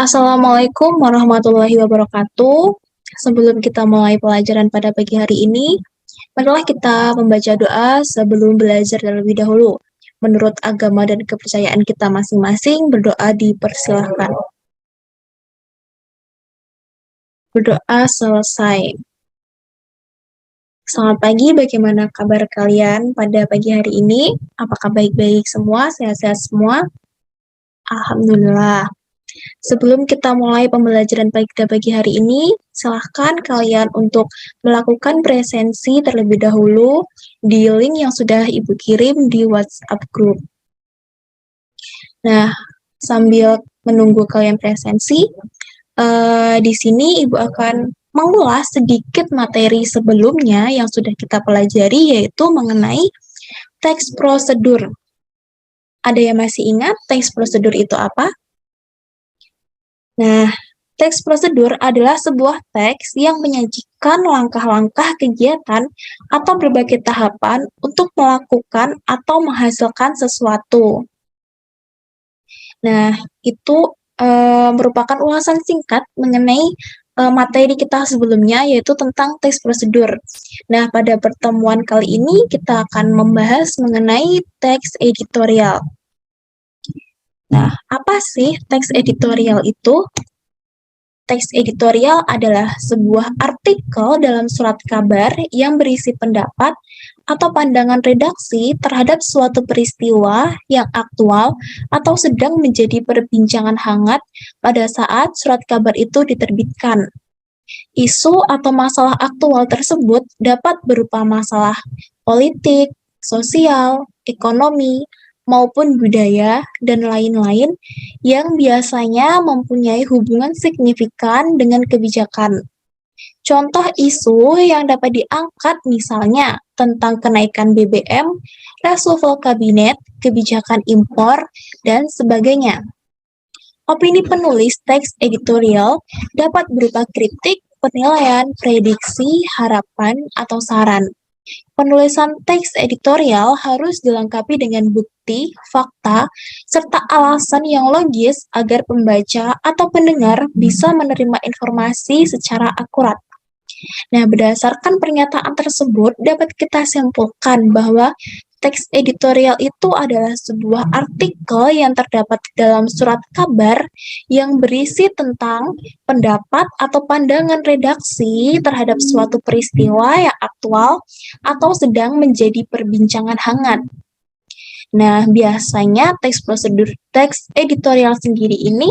Assalamualaikum warahmatullahi wabarakatuh. Sebelum kita mulai pelajaran pada pagi hari ini, marilah kita membaca doa sebelum belajar terlebih dahulu. Menurut agama dan kepercayaan kita masing-masing, berdoa dipersilahkan. Berdoa selesai. Selamat pagi, bagaimana kabar kalian pada pagi hari ini? Apakah baik-baik semua, sehat-sehat semua? Alhamdulillah. Sebelum kita mulai pembelajaran pada pagi hari ini, silahkan kalian untuk melakukan presensi terlebih dahulu di link yang sudah Ibu kirim di WhatsApp group. Nah, sambil menunggu kalian presensi, di sini Ibu akan mengulas sedikit materi sebelumnya yang sudah kita pelajari, yaitu mengenai teks prosedur. Ada yang masih ingat teks prosedur itu apa? Nah, teks prosedur adalah sebuah teks yang menyajikan langkah-langkah kegiatan atau berbagai tahapan untuk melakukan atau menghasilkan sesuatu. Nah, itu merupakan ulasan singkat mengenai materi kita sebelumnya, yaitu tentang teks prosedur. Nah, pada pertemuan kali ini kita akan membahas mengenai teks editorial. Nah, apa sih teks editorial itu? Teks editorial adalah sebuah artikel dalam surat kabar yang berisi pendapat atau pandangan redaksi terhadap suatu peristiwa yang aktual atau sedang menjadi perbincangan hangat pada saat surat kabar itu diterbitkan. Isu atau masalah aktual tersebut dapat berupa masalah politik, sosial, ekonomi, maupun budaya, dan lain-lain yang biasanya mempunyai hubungan signifikan dengan kebijakan. Contoh isu yang dapat diangkat misalnya tentang kenaikan BBM, reshuffle kabinet, kebijakan impor, dan sebagainya. Opini penulis teks editorial dapat berupa kritik, penilaian, prediksi, harapan, atau saran. Penulisan teks editorial harus dilengkapi dengan bukti, fakta, serta alasan yang logis agar pembaca atau pendengar bisa menerima informasi secara akurat. Nah, berdasarkan pernyataan tersebut, dapat kita simpulkan bahwa teks editorial itu adalah sebuah artikel yang terdapat dalam surat kabar yang berisi tentang pendapat atau pandangan redaksi terhadap suatu peristiwa yang aktual atau sedang menjadi perbincangan hangat. Nah, biasanya teks editorial sendiri ini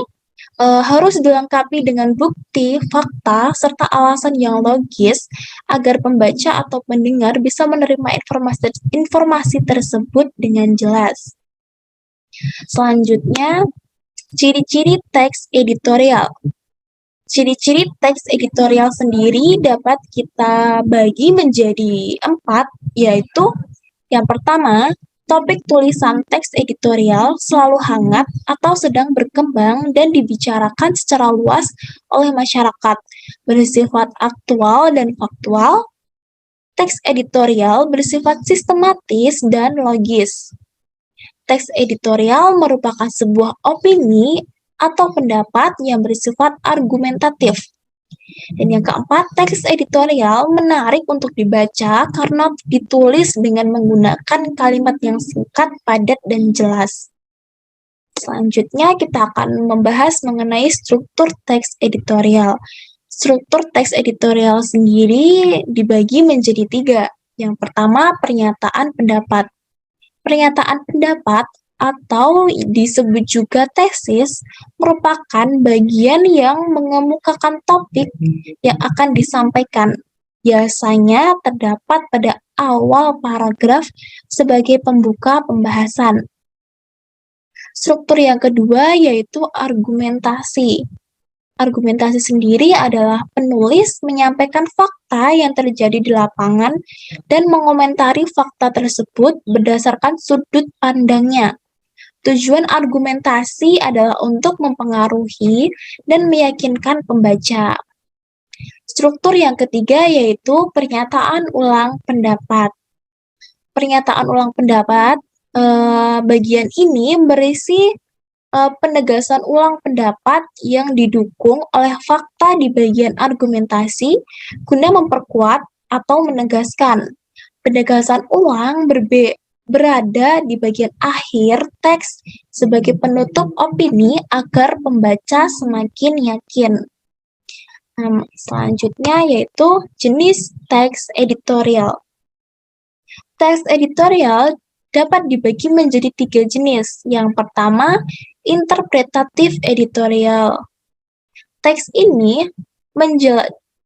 harus dilengkapi dengan bukti, fakta, serta alasan yang logis agar pembaca atau pendengar bisa menerima informasi tersebut dengan jelas. Selanjutnya, ciri-ciri teks editorial. Ciri-ciri teks editorial sendiri dapat kita bagi menjadi 4, yaitu yang pertama, topik tulisan teks editorial selalu hangat atau sedang berkembang dan dibicarakan secara luas oleh masyarakat, bersifat aktual dan faktual. Teks editorial bersifat sistematis dan logis. Teks editorial merupakan sebuah opini atau pendapat yang bersifat argumentatif. Dan yang keempat, teks editorial menarik untuk dibaca karena ditulis dengan menggunakan kalimat yang singkat, padat, dan jelas. Selanjutnya, kita akan membahas mengenai struktur teks editorial. Struktur teks editorial sendiri dibagi menjadi 3. Yang pertama, pernyataan pendapat. Pernyataan pendapat atau disebut juga tesis, merupakan bagian yang mengemukakan topik yang akan disampaikan. Biasanya terdapat pada awal paragraf sebagai pembuka pembahasan. Struktur yang kedua yaitu argumentasi. Argumentasi sendiri adalah penulis menyampaikan fakta yang terjadi di lapangan dan mengomentari fakta tersebut berdasarkan sudut pandangnya. Tujuan argumentasi adalah untuk mempengaruhi dan meyakinkan pembaca. Struktur yang ketiga yaitu pernyataan ulang pendapat. Pernyataan ulang pendapat bagian ini berisi penegasan ulang pendapat yang didukung oleh fakta di bagian argumentasi guna memperkuat atau menegaskan. Penegasan ulang berada di bagian akhir teks sebagai penutup opini agar pembaca semakin yakin. Selanjutnya yaitu jenis teks editorial. Teks editorial dapat dibagi menjadi 3 jenis. Yang pertama, interpretatif editorial. Teks ini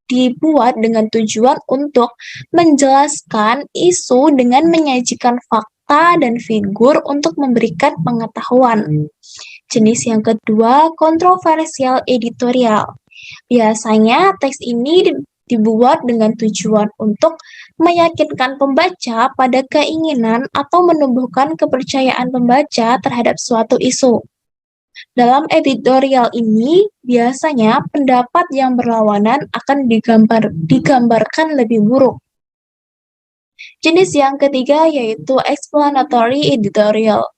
dibuat dengan tujuan untuk menjelaskan isu dengan menyajikan fakta dan figur untuk memberikan pengetahuan. Jenis yang kedua, kontroversial editorial. Biasanya teks ini dibuat dengan tujuan untuk meyakinkan pembaca pada keinginan atau menumbuhkan kepercayaan pembaca terhadap suatu isu. Dalam editorial ini, biasanya pendapat yang berlawanan akan digambarkan lebih buruk. Jenis yang ketiga yaitu explanatory editorial.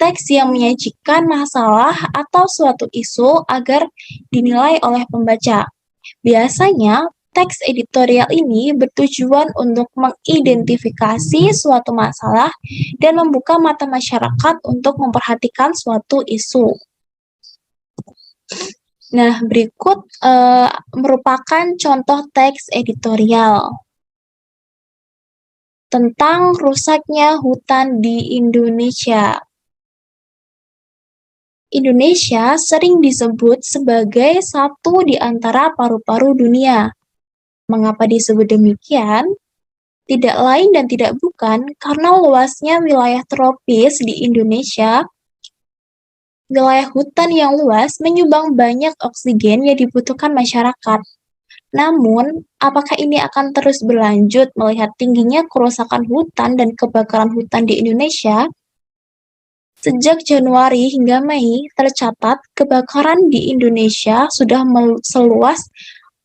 Teks yang menyajikan masalah atau suatu isu agar dinilai oleh pembaca. Biasanya, teks editorial ini bertujuan untuk mengidentifikasi suatu masalah dan membuka mata masyarakat untuk memperhatikan suatu isu. Nah, berikut merupakan contoh teks editorial tentang rusaknya hutan di Indonesia. Indonesia sering disebut sebagai satu di antara paru-paru dunia. Mengapa disebut demikian? Tidak lain dan tidak bukan karena luasnya wilayah tropis di Indonesia. Wilayah hutan yang luas menyumbang banyak oksigen yang dibutuhkan masyarakat. Namun, apakah ini akan terus berlanjut melihat tingginya kerusakan hutan dan kebakaran hutan di Indonesia? Sejak Januari hingga Mei, tercatat kebakaran di Indonesia sudah seluas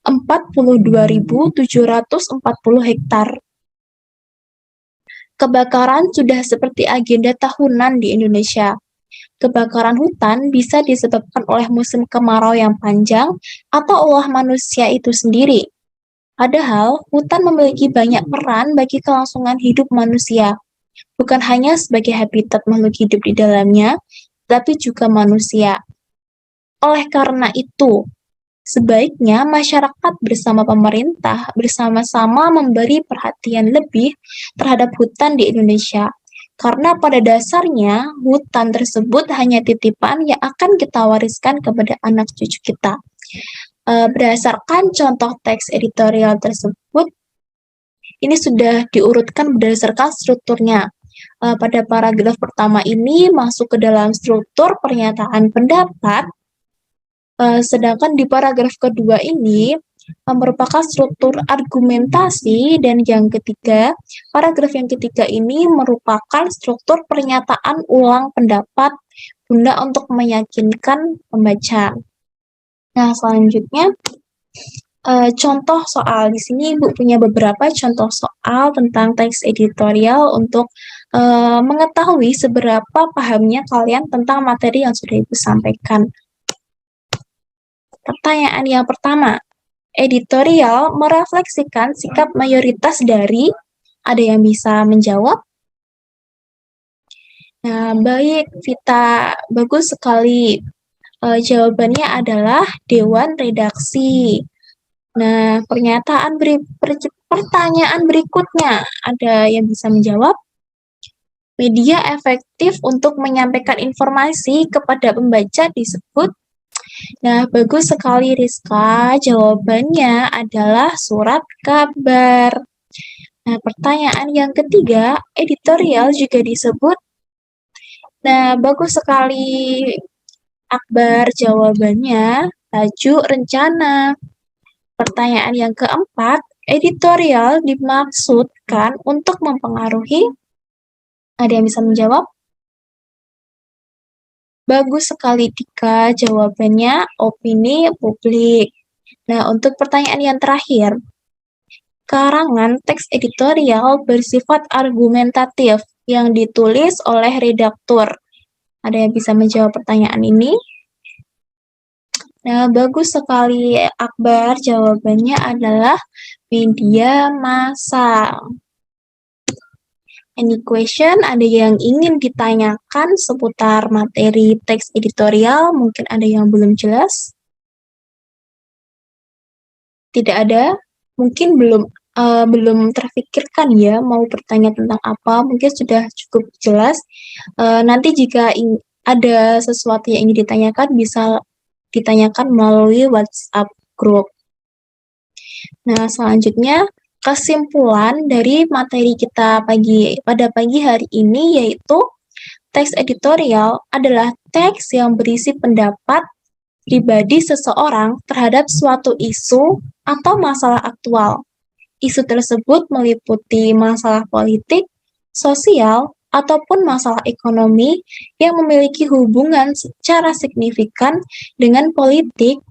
42.740 hektar. Kebakaran sudah seperti agenda tahunan di Indonesia. Kebakaran hutan bisa disebabkan oleh musim kemarau yang panjang atau ulah manusia itu sendiri. Padahal, hutan memiliki banyak peran bagi kelangsungan hidup manusia, bukan hanya sebagai habitat makhluk hidup di dalamnya, tapi juga manusia. Oleh karena itu, sebaiknya masyarakat bersama pemerintah bersama-sama memberi perhatian lebih terhadap hutan di Indonesia. Karena pada dasarnya, hutan tersebut hanya titipan yang akan kita wariskan kepada anak cucu kita. Berdasarkan contoh teks editorial tersebut, ini sudah diurutkan berdasarkan strukturnya. Pada paragraf pertama ini masuk ke dalam struktur pernyataan pendapat, sedangkan di paragraf kedua ini merupakan struktur argumentasi, dan yang ketiga, paragraf yang ketiga ini merupakan struktur pernyataan ulang pendapat guna untuk meyakinkan pembaca. Nah, selanjutnya contoh soal. Di sini Ibu punya beberapa contoh soal tentang teks editorial untuk mengetahui seberapa pahamnya kalian tentang materi yang sudah Ibu sampaikan. Pertanyaan yang pertama, editorial merefleksikan sikap mayoritas dari, ada yang bisa menjawab? Nah, baik, Vita, bagus sekali. Jawabannya adalah Dewan Redaksi. Nah, pertanyaan berikutnya, ada yang bisa menjawab? Media efektif untuk menyampaikan informasi kepada pembaca disebut. Nah, bagus sekali Rizka, jawabannya adalah surat kabar. Nah, pertanyaan yang ketiga, editorial juga disebut. Nah, bagus sekali Akbar, jawabannya tajuk rencana. Pertanyaan yang keempat, editorial dimaksudkan untuk mempengaruhi. Ada yang bisa menjawab? Bagus sekali Dika, jawabannya opini publik. Nah, untuk pertanyaan yang terakhir, karangan teks editorial bersifat argumentatif yang ditulis oleh redaktur. Ada yang bisa menjawab pertanyaan ini? Nah, bagus sekali Akbar. Jawabannya adalah media massa. Any question? Ada yang ingin ditanyakan seputar materi teks editorial? Mungkin ada yang belum jelas? Tidak ada? Mungkin belum terfikirkan ya mau bertanya tentang apa? Mungkin sudah cukup jelas. Nanti jika ada sesuatu yang ingin ditanyakan, bisa ditanyakan melalui WhatsApp group. Nah, selanjutnya kesimpulan dari materi kita pada pagi hari ini yaitu teks editorial adalah teks yang berisi pendapat pribadi seseorang terhadap suatu isu atau masalah aktual. Isu tersebut meliputi masalah politik, sosial, ataupun masalah ekonomi yang memiliki hubungan secara signifikan dengan politik.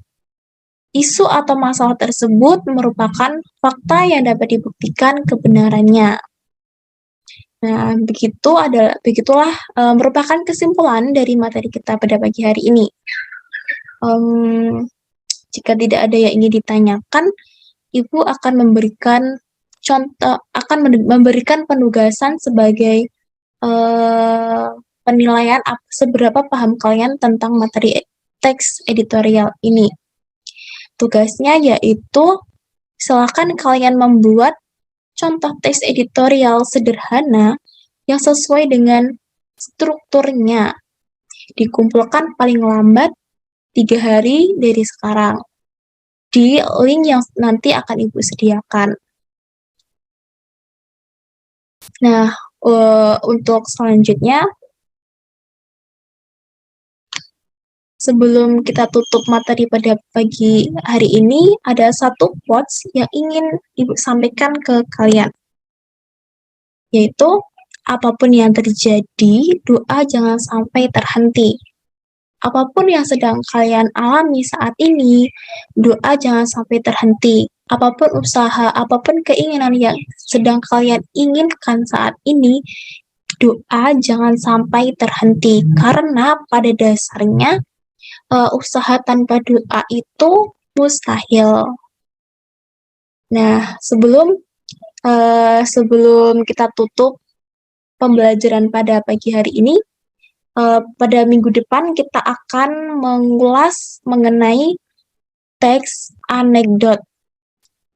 Isu atau masalah tersebut merupakan fakta yang dapat dibuktikan kebenarannya. Nah, begitulah merupakan kesimpulan dari materi kita pada pagi hari ini. Jika tidak ada yang ingin ditanyakan, Ibu akan memberikan penugasan sebagai penilaian seberapa paham kalian tentang materi teks editorial ini. Tugasnya yaitu silakan kalian membuat contoh teks editorial sederhana yang sesuai dengan strukturnya. Dikumpulkan paling lambat 3 hari dari sekarang di link yang nanti akan Ibu sediakan. Nah, untuk selanjutnya, sebelum kita tutup materi pada pagi hari ini, ada satu quotes yang ingin Ibu sampaikan ke kalian, yaitu, apapun yang terjadi, doa jangan sampai terhenti. Apapun yang sedang kalian alami saat ini, doa jangan sampai terhenti. Apapun usaha, apapun keinginan yang sedang kalian inginkan saat ini, doa jangan sampai terhenti. Karena pada dasarnya, usaha tanpa doa itu mustahil. Nah, sebelum kita tutup pembelajaran pada pagi hari ini, pada minggu depan kita akan mengulas mengenai teks anekdot.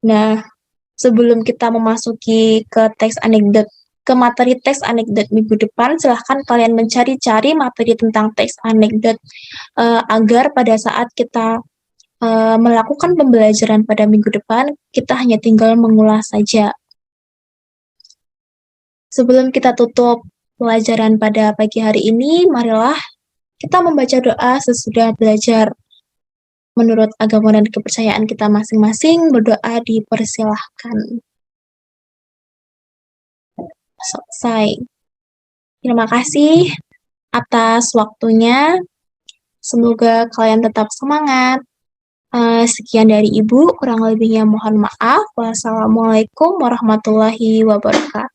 Nah, sebelum kita memasuki ke materi teks anekdot minggu depan, silahkan kalian mencari-cari materi tentang teks anekdot agar pada saat kita melakukan pembelajaran pada minggu depan, kita hanya tinggal mengulas saja. Sebelum kita tutup pelajaran pada pagi hari ini, marilah kita membaca doa sesudah belajar. Menurut agama dan kepercayaan kita masing-masing, berdoa dipersilahkan. Selesai. Terima kasih atas waktunya. Semoga kalian tetap semangat. Sekian dari Ibu, kurang lebihnya mohon maaf. Wassalamualaikum warahmatullahi wabarakatuh.